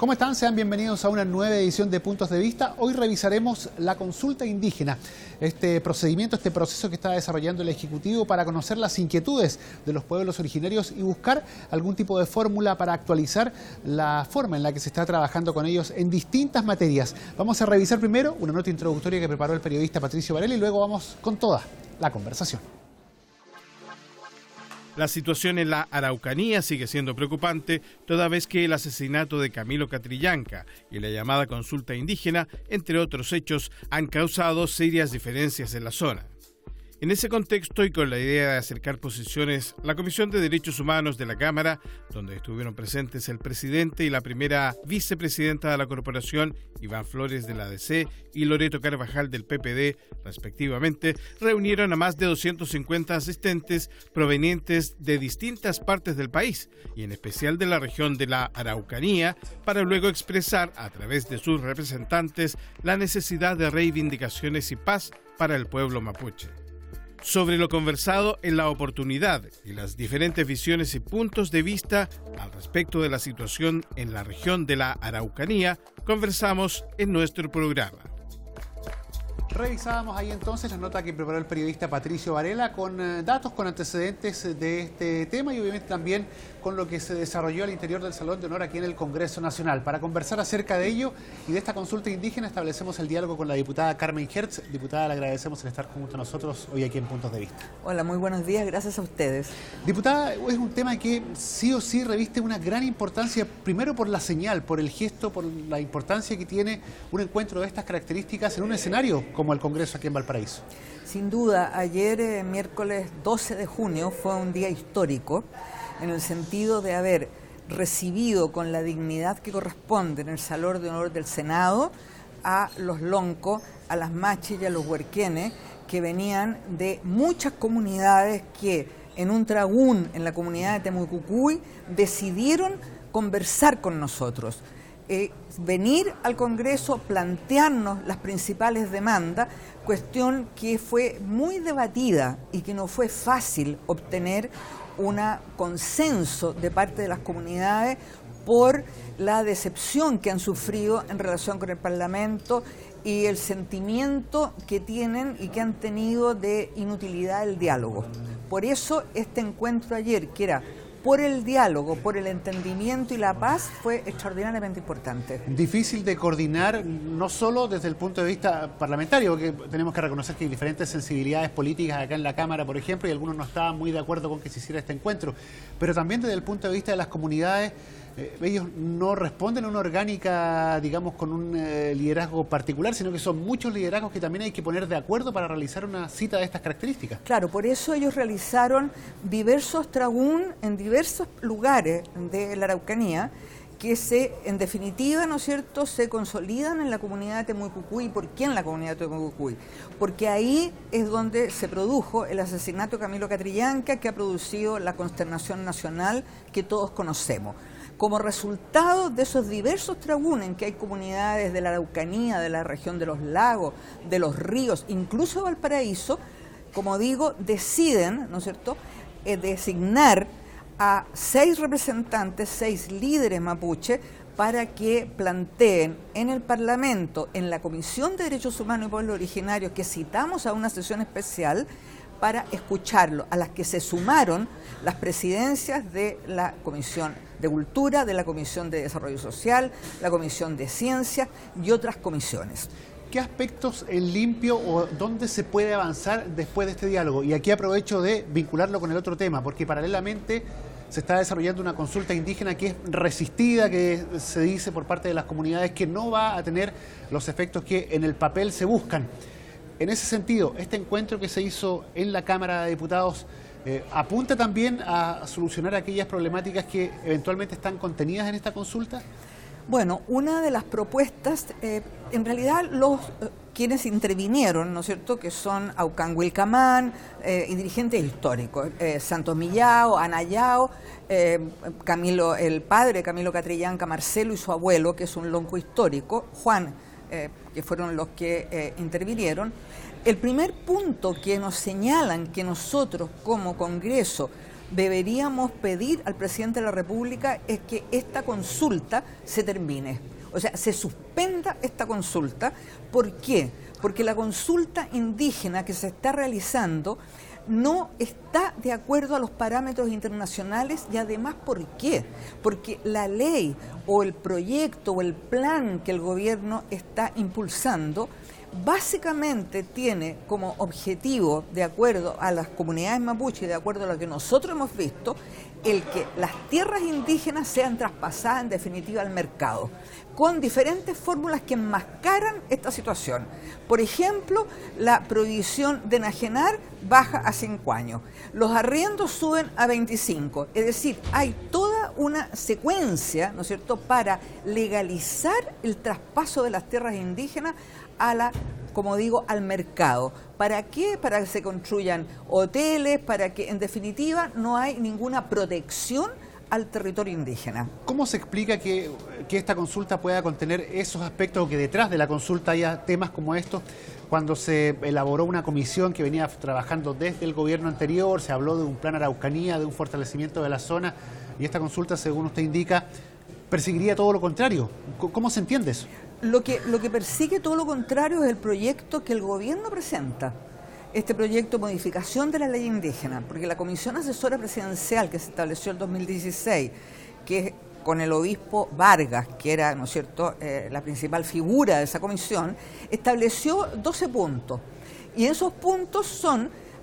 ¿Cómo están? Sean bienvenidos a una nueva edición de Puntos de Vista. Hoy revisaremos la consulta indígena, este proceso que está desarrollando el Ejecutivo para conocer las inquietudes de los pueblos originarios y buscar algún tipo de fórmula para actualizar la forma en la que se está trabajando con ellos en distintas materias. Vamos a revisar primero una nota introductoria que preparó el periodista Patricio Varela y luego vamos con toda la conversación. La situación en la Araucanía sigue siendo preocupante, toda vez que el asesinato de Camilo Catrillanca y la llamada consulta indígena, entre otros hechos, han causado serias diferencias en la zona. En ese contexto y con la idea de acercar posiciones, la Comisión de Derechos Humanos de la Cámara, donde estuvieron presentes el presidente y la primera vicepresidenta de la corporación, Iván Flores de la ADC y Loreto Carvajal del PPD, respectivamente, reunieron a más de 250 asistentes provenientes de distintas partes del país, y en especial de la región de la Araucanía, para luego expresar, a través de sus representantes, la necesidad de reivindicaciones y paz para el pueblo mapuche. Sobre lo conversado en la oportunidad y las diferentes visiones y puntos de vista al respecto de la situación en la región de la Araucanía, conversamos en nuestro programa. Revisábamos ahí entonces la nota que preparó el periodista Patricio Varela con datos, con antecedentes de este tema y obviamente también con lo que se desarrolló al interior del Salón de Honor aquí en el Congreso Nacional. Para conversar acerca de ello y de esta consulta indígena establecemos el diálogo con la diputada Carmen Hertz. Diputada, le agradecemos el estar junto a nosotros hoy aquí en Puntos de Vista. Hola, muy buenos días, gracias a ustedes. Diputada, es un tema que sí o sí reviste una gran importancia, primero por la señal, por el gesto, por la importancia que tiene un encuentro de estas características en un escenario como el Congreso aquí en Valparaíso. Sin duda, ayer, miércoles 12 de junio, fue un día histórico en el sentido de haber recibido con la dignidad que corresponde en el Salón de Honor del Senado a los loncos, a las machis y a los huerquenes que venían de muchas comunidades que en un tragún en la comunidad de Temucucuy decidieron conversar con nosotros. Venir al Congreso, plantearnos las principales demandas, cuestión que fue muy debatida y que no fue fácil obtener un consenso de parte de las comunidades por la decepción que han sufrido en relación con el Parlamento y el sentimiento que tienen y que han tenido de inutilidad del diálogo. Por eso este encuentro ayer, que era por el diálogo, por el entendimiento y la paz, fue extraordinariamente importante. Difícil de coordinar, no solo desde el punto de vista parlamentario, porque tenemos que reconocer que hay diferentes sensibilidades políticas acá en la Cámara, por ejemplo, y algunos no estaban muy de acuerdo con que se hiciera este encuentro, pero también desde el punto de vista de las comunidades. Ellos no responden a una orgánica, digamos, con un liderazgo particular, sino que son muchos liderazgos que también hay que poner de acuerdo para realizar una cita de estas características. Claro, por eso ellos realizaron diversos tragún en diversos lugares de la Araucanía que en definitiva, ¿no es cierto?, se consolidan en la comunidad de Temucucuy. ¿Por qué en la comunidad de Temucucuy? Porque ahí es donde se produjo el asesinato de Camilo Catrillanca, que ha producido la consternación nacional que todos conocemos. Como resultado de esos diversos tragúnes en que hay comunidades de la Araucanía, de la región de los lagos, de los ríos, incluso Valparaíso, como digo, deciden, ¿no es cierto?, designar a 6 representantes, 6 líderes mapuche, para que planteen en el Parlamento, en la Comisión de Derechos Humanos y Pueblos Originarios, que citamos a una sesión especial, para escucharlo, a las que se sumaron las presidencias de la Comisión de Cultura, de la Comisión de Desarrollo Social, la Comisión de Ciencia y otras comisiones. ¿Qué aspectos en limpio o dónde se puede avanzar después de este diálogo? Y aquí aprovecho de vincularlo con el otro tema, porque paralelamente se está desarrollando una consulta indígena que es resistida, que se dice por parte de las comunidades que no va a tener los efectos que en el papel se buscan. En ese sentido, este encuentro que se hizo en la Cámara de Diputados apunta también a solucionar aquellas problemáticas que eventualmente están contenidas en esta consulta. Bueno, una de las propuestas, en realidad quienes intervinieron, ¿no es cierto?, que son Aucán Wilcamán y dirigentes históricos, Santos Millao, Anayao, Camilo, el padre Camilo Catrillanca, Marcelo y su abuelo, que es un lonco histórico, Juan, que fueron los que intervinieron. El primer punto que nos señalan que nosotros como Congreso deberíamos pedir al presidente de la República es que esta consulta se termine. O sea, se suspenda esta consulta. ¿Por qué? Porque la consulta indígena que se está realizando no está de acuerdo a los parámetros internacionales y además, ¿por qué? Porque la ley o el proyecto o el plan que el gobierno está impulsando básicamente tiene como objetivo, de acuerdo a las comunidades mapuche y de acuerdo a lo que nosotros hemos visto, el que las tierras indígenas sean traspasadas en definitiva al mercado, con diferentes fórmulas que enmascaran esta situación. Por ejemplo, la prohibición de enajenar baja a 5 años, los arriendos suben a 25, es decir, hay toda una secuencia, ¿no es cierto?, para legalizar el traspaso de las tierras indígenas como digo, al mercado. ¿Para qué? Para que se construyan hoteles, para que en definitiva no hay ninguna protección al territorio indígena. ¿Cómo se explica que esta consulta pueda contener esos aspectos o que detrás de la consulta haya temas como estos? Cuando se elaboró una comisión que venía trabajando desde el gobierno anterior, se habló de un plan Araucanía, de un fortalecimiento de la zona, y esta consulta, según usted indica, perseguiría todo lo contrario. ¿Cómo se entiende eso? Lo que persigue todo lo contrario es el proyecto que el gobierno presenta, este proyecto de modificación de la ley indígena, porque la Comisión Asesora Presidencial que se estableció en 2016, que con el obispo Vargas, que era, ¿no es cierto?, la principal figura de esa comisión, estableció 12 puntos. Y esos puntos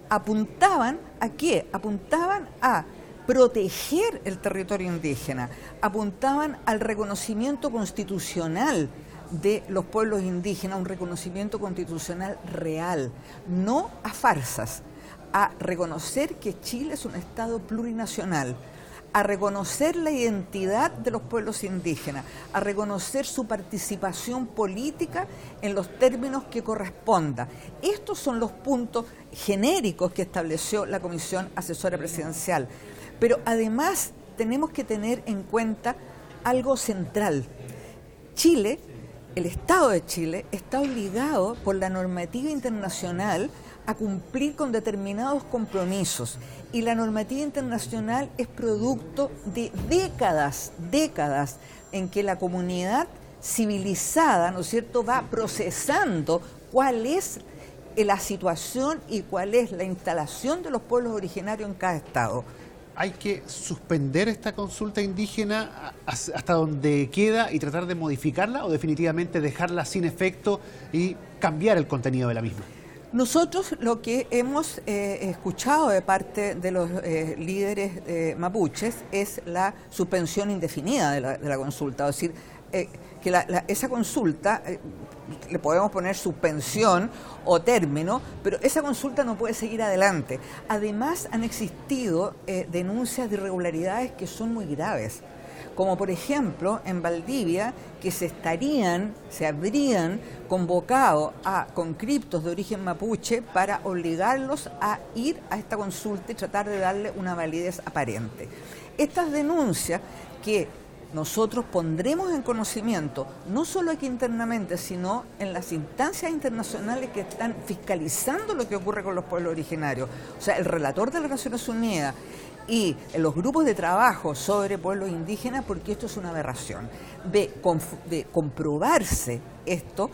apuntaban ¿a qué? Apuntaban a proteger el territorio indígena, apuntaban al reconocimiento constitucional de los pueblos indígenas, un reconocimiento constitucional real, no a farsas, a reconocer que Chile es un Estado plurinacional, a reconocer la identidad de los pueblos indígenas, a reconocer su participación política en los términos que corresponda. Estos son los puntos genéricos que estableció la Comisión Asesora Presidencial. Pero además tenemos que tener en cuenta algo central. Chile, el Estado de Chile, está obligado por la normativa internacional a cumplir con determinados compromisos. Y la normativa internacional es producto de décadas en que la comunidad civilizada, ¿no es cierto?, va procesando cuál es la situación y cuál es la instalación de los pueblos originarios en cada estado. ¿Hay que suspender esta consulta indígena hasta donde queda y tratar de modificarla o definitivamente dejarla sin efecto y cambiar el contenido de la misma? Nosotros lo que hemos escuchado de parte de los líderes mapuches es la suspensión indefinida de la consulta, es decir, que esa consulta le podemos poner suspensión o término, pero esa consulta no puede seguir adelante. Además, han existido denuncias de irregularidades que son muy graves, como por ejemplo en Valdivia, que se habrían convocado a conscriptos de origen mapuche para obligarlos a ir a esta consulta y tratar de darle una validez aparente. Estas denuncias que nosotros pondremos en conocimiento, no solo aquí internamente, sino en las instancias internacionales que están fiscalizando lo que ocurre con los pueblos originarios. O sea, el relator de las Naciones Unidas y los grupos de trabajo sobre pueblos indígenas, porque esto es una aberración. De comprobarse esto,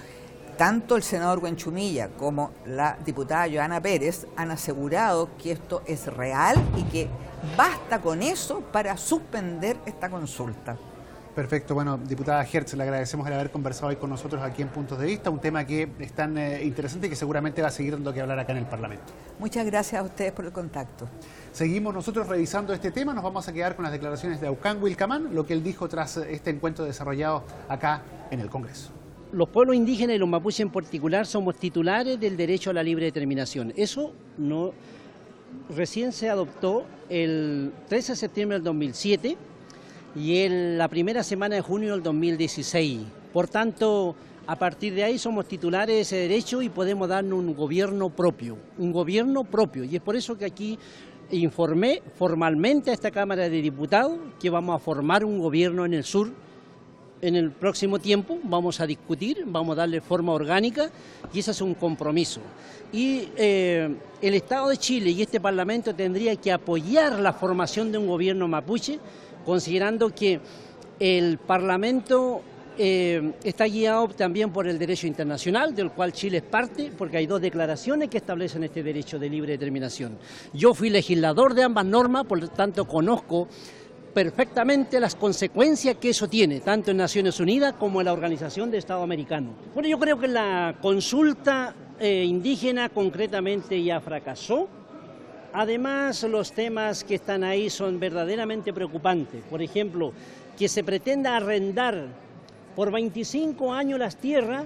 tanto el senador Huenchumilla como la diputada Joana Pérez han asegurado que esto es real y que basta con eso para suspender esta consulta. Perfecto. Bueno, diputada Hertz, le agradecemos el haber conversado hoy con nosotros aquí en Puntos de Vista, un tema que es tan interesante y que seguramente va a seguir dando que hablar acá en el Parlamento. Muchas gracias a ustedes por el contacto. Seguimos nosotros revisando este tema, nos vamos a quedar con las declaraciones de Aucán Wilcamán, lo que él dijo tras este encuentro desarrollado acá en el Congreso. Los pueblos indígenas y los mapuches en particular somos titulares del derecho a la libre determinación. Eso recién se adoptó el 13 de septiembre del 2007 y en la primera semana de junio del 2016. Por tanto, a partir de ahí somos titulares de ese derecho y podemos darnos un gobierno propio. Y es por eso que aquí informé formalmente a esta Cámara de Diputados que vamos a formar un gobierno en el sur en el próximo tiempo vamos a discutir, vamos a darle forma orgánica y ese es un compromiso. Y el Estado de Chile y este Parlamento tendría que apoyar la formación de un gobierno mapuche, considerando que el Parlamento está guiado también por el derecho internacional, del cual Chile es parte, porque hay 2 declaraciones que establecen este derecho de libre determinación. Yo fui legislador de ambas normas, por lo tanto conozco perfectamente las consecuencias que eso tiene, tanto en Naciones Unidas como en la Organización de Estado Americano. Bueno, yo creo que la consulta indígena concretamente ya fracasó. Además, los temas que están ahí son verdaderamente preocupantes. Por ejemplo, que se pretenda arrendar por 25 años las tierras,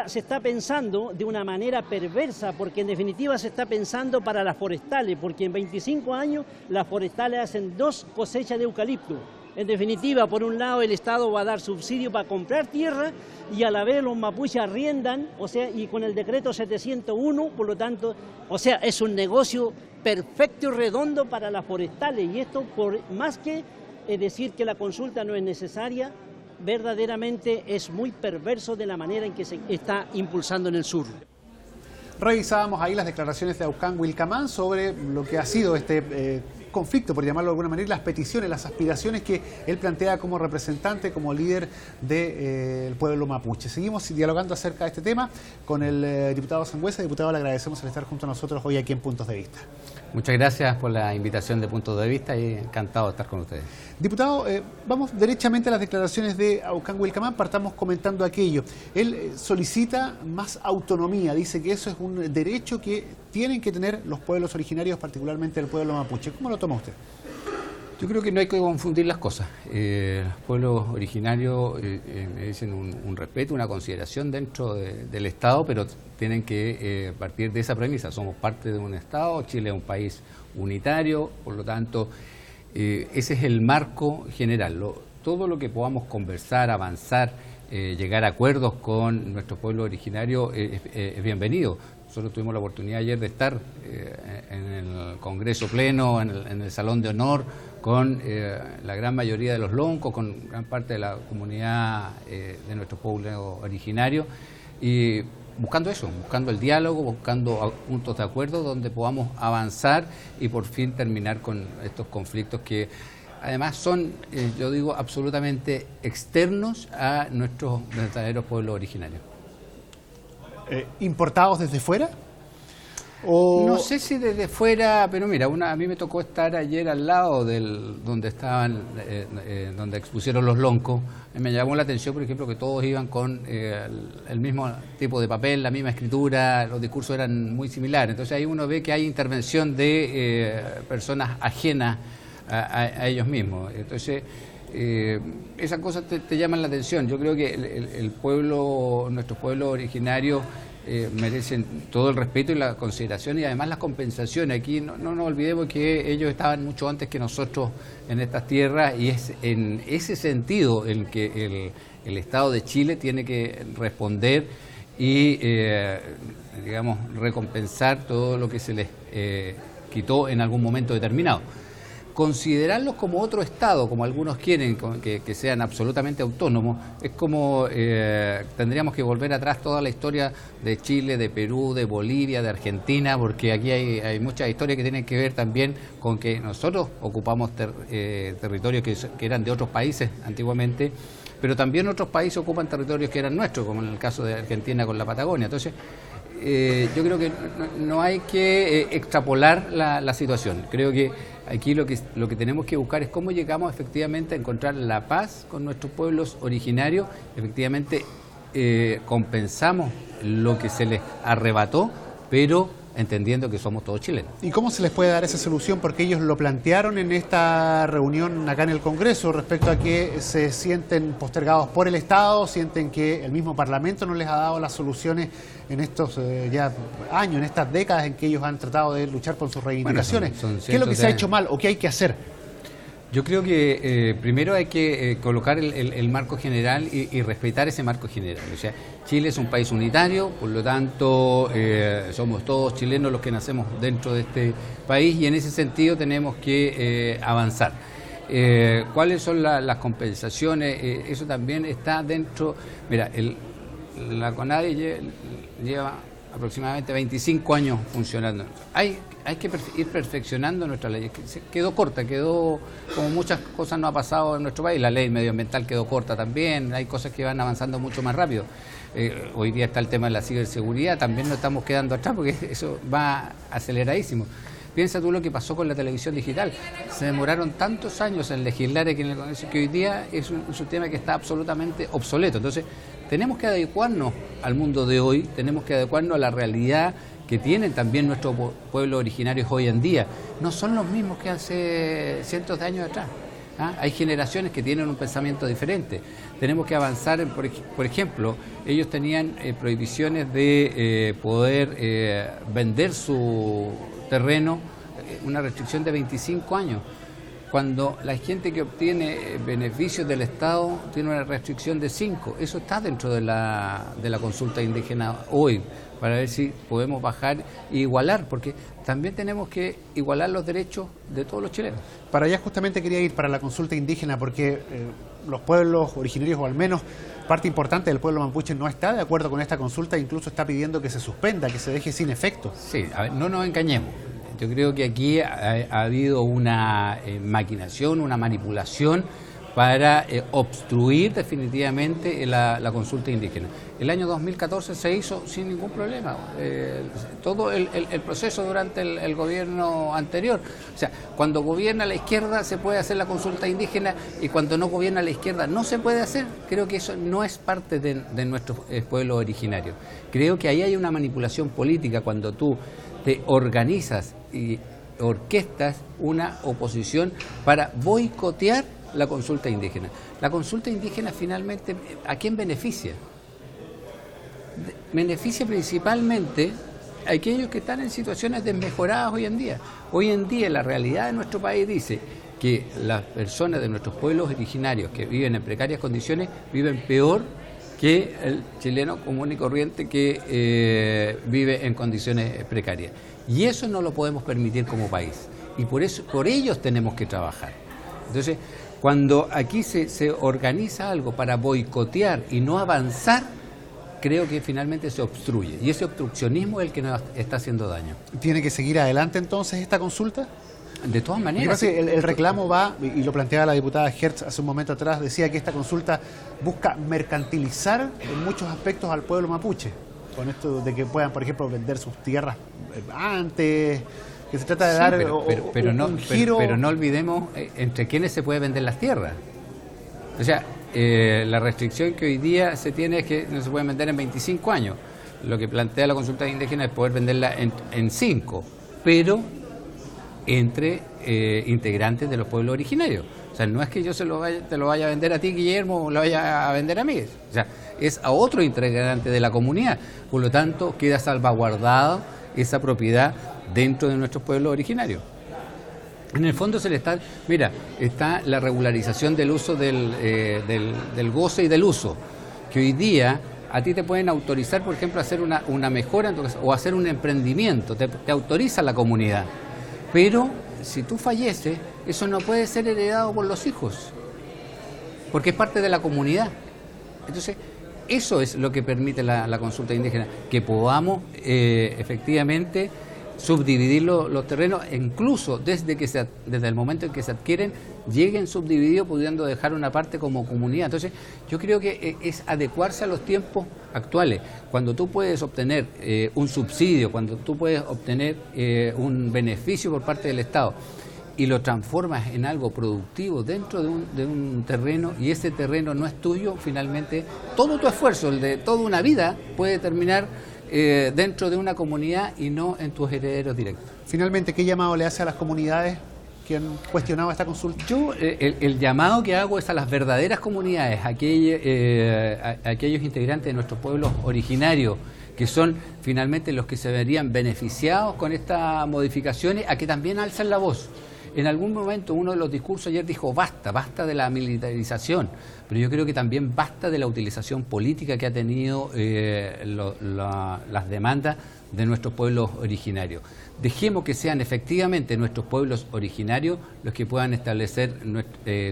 se está pensando de una manera perversa, porque en definitiva se está pensando para las forestales, porque en 25 años las forestales hacen 2 cosechas de eucalipto. En definitiva, por un lado el Estado va a dar subsidio para comprar tierra y a la vez los mapuches arriendan, o sea, y con el decreto 701, por lo tanto, o sea, es un negocio perfecto y redondo para las forestales, y esto por más que decir que la consulta no es necesaria, verdaderamente es muy perverso de la manera en que se está impulsando en el sur. Revisábamos ahí las declaraciones de Aucán Wilcamán sobre lo que ha sido este conflicto, por llamarlo de alguna manera, las peticiones, las aspiraciones que él plantea como representante, como líder del pueblo mapuche. Seguimos dialogando acerca de este tema con el diputado Sangüesa. Diputado, le agradecemos el estar junto a nosotros hoy aquí en Puntos de Vista. Muchas gracias por la invitación de Puntos de Vista y encantado de estar con ustedes. Diputado, vamos derechamente a las declaraciones de Aucán Wilcamán, partamos comentando aquello. Él solicita más autonomía, dice que eso es un derecho que tienen que tener los pueblos originarios, particularmente el pueblo mapuche. ¿Cómo lo toma usted? Yo creo que no hay que confundir las cosas. Los pueblos originarios merecen un respeto, una consideración dentro del Estado, pero tienen que partir de esa premisa. Somos parte de un Estado, Chile es un país unitario, por lo tanto, ese es el marco general. Todo lo que podamos conversar, avanzar, llegar a acuerdos con nuestro pueblo originario es bienvenido. Nosotros tuvimos la oportunidad ayer de estar en el Congreso Pleno, en el Salón de Honor, con la gran mayoría de los loncos, con gran parte de la comunidad de nuestro pueblo originario, y buscando eso, buscando el diálogo, buscando puntos de acuerdo donde podamos avanzar y por fin terminar con estos conflictos que además son, yo digo, absolutamente externos a nuestros verdaderos pueblos originarios. ¿Importados desde fuera? ¿O? No sé si desde fuera, pero mira, a mí me tocó estar ayer al lado donde estaban, donde expusieron los loncos. Me llamó la atención, por ejemplo, que todos iban con el mismo tipo de papel, la misma escritura, los discursos eran muy similares. Entonces ahí uno ve que hay intervención de personas ajenas a ellos mismos. Entonces esas cosas te llaman la atención. Yo creo que el pueblo, nuestros pueblos originarios merecen todo el respeto y la consideración y además las compensaciones. Aquí no nos olvidemos que ellos estaban mucho antes que nosotros en estas tierras y es en ese sentido en que el Estado de Chile tiene que responder y digamos recompensar todo lo que se les quitó en algún momento determinado. Considerarlos como otro Estado, como algunos quieren, que sean absolutamente autónomos, es como tendríamos que volver atrás toda la historia de Chile, de Perú, de Bolivia, de Argentina, porque aquí hay muchas historias que tienen que ver también con que nosotros ocupamos territorios que eran de otros países antiguamente, pero también otros países ocupan territorios que eran nuestros, como en el caso de Argentina con la Patagonia. Entonces, yo creo que no hay que extrapolar la situación. Creo que aquí lo que tenemos que buscar es cómo llegamos efectivamente a encontrar la paz con nuestros pueblos originarios, efectivamente compensamos lo que se les arrebató, pero entendiendo que somos todos chilenos. ¿Y cómo se les puede dar esa solución? Porque ellos lo plantearon en esta reunión acá en el Congreso respecto a que se sienten postergados por el Estado, sienten que el mismo Parlamento no les ha dado las soluciones en estos ya años, en estas décadas en que ellos han tratado de luchar por sus reivindicaciones. Bueno, ¿qué es lo que se ha hecho mal o qué hay que hacer? Yo creo que primero hay que colocar el marco general y respetar ese marco general. O sea, Chile es un país unitario, por lo tanto somos todos chilenos los que nacemos dentro de este país y en ese sentido tenemos que avanzar. ¿Cuáles son las compensaciones? Eso también está dentro. Mira, la CONADE lleva aproximadamente 25 años funcionando. Hay que ir perfeccionando nuestra ley. Quedó corta, como muchas cosas no ha pasado en nuestro país. La ley medioambiental quedó corta también, hay cosas que van avanzando mucho más rápido. Hoy día está el tema de la ciberseguridad, también nos estamos quedando atrás porque eso va aceleradísimo. Piensa tú lo que pasó con la televisión digital. Se demoraron tantos años en legislar aquí en el Congreso que hoy día es un tema que está absolutamente obsoleto. Entonces, tenemos que adecuarnos al mundo de hoy, tenemos que adecuarnos a la realidad que tienen también nuestros pueblos originarios hoy en día. No son los mismos que hace cientos de años atrás. Hay generaciones que tienen un pensamiento diferente. Tenemos que avanzar, por ejemplo, ellos tenían prohibiciones de poder vender su terreno, una restricción de 25 años. Cuando la gente que obtiene beneficios del Estado tiene una restricción de 5, eso está dentro de la consulta indígena hoy, para ver si podemos bajar e igualar, porque también tenemos que igualar los derechos de todos los chilenos. Para allá justamente quería ir, para la consulta indígena, porque los pueblos originarios, o al menos parte importante del pueblo mapuche, no está de acuerdo con esta consulta, incluso está pidiendo que se suspenda, que se deje sin efecto. Sí, a ver, no nos engañemos. Yo creo que aquí ha habido una maquinación, una manipulación para obstruir definitivamente la consulta indígena. El año 2014 se hizo sin ningún problema, todo el proceso durante el gobierno anterior. O sea, cuando gobierna la izquierda se puede hacer la consulta indígena y cuando no gobierna la izquierda no se puede hacer. Creo que eso no es parte de nuestros pueblos originarios. Creo que ahí hay una manipulación política cuando tú te organizas y orquestas una oposición para boicotear la consulta indígena. La consulta indígena finalmente, ¿a quién beneficia? Beneficia principalmente a aquellos que están en situaciones desmejoradas hoy en día. Hoy en día la realidad de nuestro país dice que las personas de nuestros pueblos originarios que viven en precarias condiciones viven peor que el chileno común y corriente que vive en condiciones precarias. Y eso no lo podemos permitir como país. Y por ellos tenemos que trabajar. Entonces, cuando aquí se organiza algo para boicotear y no avanzar, creo que finalmente se obstruye. Y ese obstruccionismo es el que nos está haciendo daño. ¿Tiene que seguir adelante entonces esta consulta? De todas maneras. Sí. El reclamo va, y lo planteaba la diputada Hertz hace un momento atrás, decía que esta consulta busca mercantilizar en muchos aspectos al pueblo mapuche. Con esto de que puedan, por ejemplo, vender sus tierras antes, que se trata de dar un giro. Pero no olvidemos entre quiénes se puede vender las tierras. O sea, la restricción que hoy día se tiene es que no se puede vender en 25 años. Lo que plantea la consulta indígena es poder venderla en 5, pero entre integrantes de los pueblos originarios. O sea, no es que yo te lo vaya a vender a ti, Guillermo, o lo vaya a vender a mí. O sea, es a otro integrante de la comunidad. Por lo tanto, queda salvaguardada esa propiedad dentro de nuestros pueblos originarios. En el fondo está la regularización del uso del goce y del uso, que hoy día a ti te pueden autorizar, por ejemplo, a hacer una mejora o hacer un emprendimiento, te autoriza la comunidad. Pero si tú falleces, eso no puede ser heredado por los hijos, porque es parte de la comunidad. Entonces, eso es lo que permite la consulta indígena, que podamos efectivamente subdividir los terrenos, incluso desde el momento en que se adquieren, lleguen subdivididos, pudiendo dejar una parte como comunidad. Entonces, yo creo que es adecuarse a los tiempos actuales. Cuando tú puedes obtener un subsidio, cuando tú puedes obtener un beneficio por parte del Estado y lo transformas en algo productivo dentro de un terreno, y ese terreno no es tuyo, finalmente todo tu esfuerzo, el de toda una vida, puede terminar dentro de una comunidad y no en tus herederos directos. Finalmente, ¿qué llamado le hace a las comunidades que han cuestionado esta consulta? Yo el llamado que hago es a las verdaderas comunidades, a aquellos integrantes de nuestros pueblos originarios, que son finalmente los que se verían beneficiados con estas modificaciones, a que también alcen la voz. En algún momento uno de los discursos ayer dijo basta de la militarización, pero yo creo que también basta de la utilización política que ha tenido las demandas de nuestros pueblos originarios. Dejemos que sean efectivamente nuestros pueblos originarios los que puedan establecer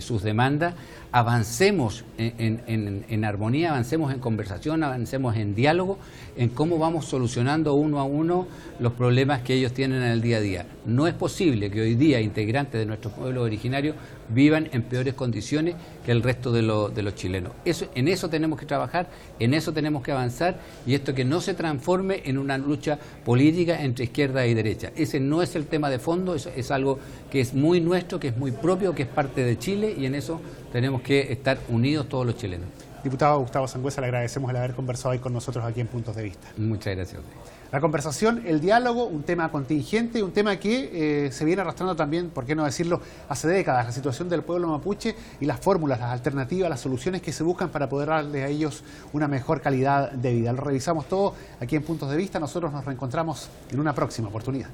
sus demandas, avancemos en armonía, avancemos en conversación, avancemos en diálogo, en cómo vamos solucionando uno a uno los problemas que ellos tienen en el día a día. No es posible que hoy día integrantes de nuestros pueblos originarios vivan en peores condiciones que el resto de los chilenos. En eso tenemos que trabajar, en eso tenemos que avanzar, y esto que no se transforme en una lucha política entre izquierda y derecha. Ese no es el tema de fondo, eso es algo que es muy nuestro, que es muy propio, que es parte de Chile, y en eso tenemos que estar unidos todos los chilenos. Diputado Gustavo Sangüesa, le agradecemos el haber conversado hoy con nosotros aquí en Puntos de Vista. Muchas gracias a usted. La conversación, el diálogo, un tema contingente, un tema que se viene arrastrando también, por qué no decirlo, hace décadas, la situación del pueblo mapuche y las fórmulas, las alternativas, las soluciones que se buscan para poder darle a ellos una mejor calidad de vida. Lo revisamos todo aquí en Puntos de Vista, nosotros nos reencontramos en una próxima oportunidad.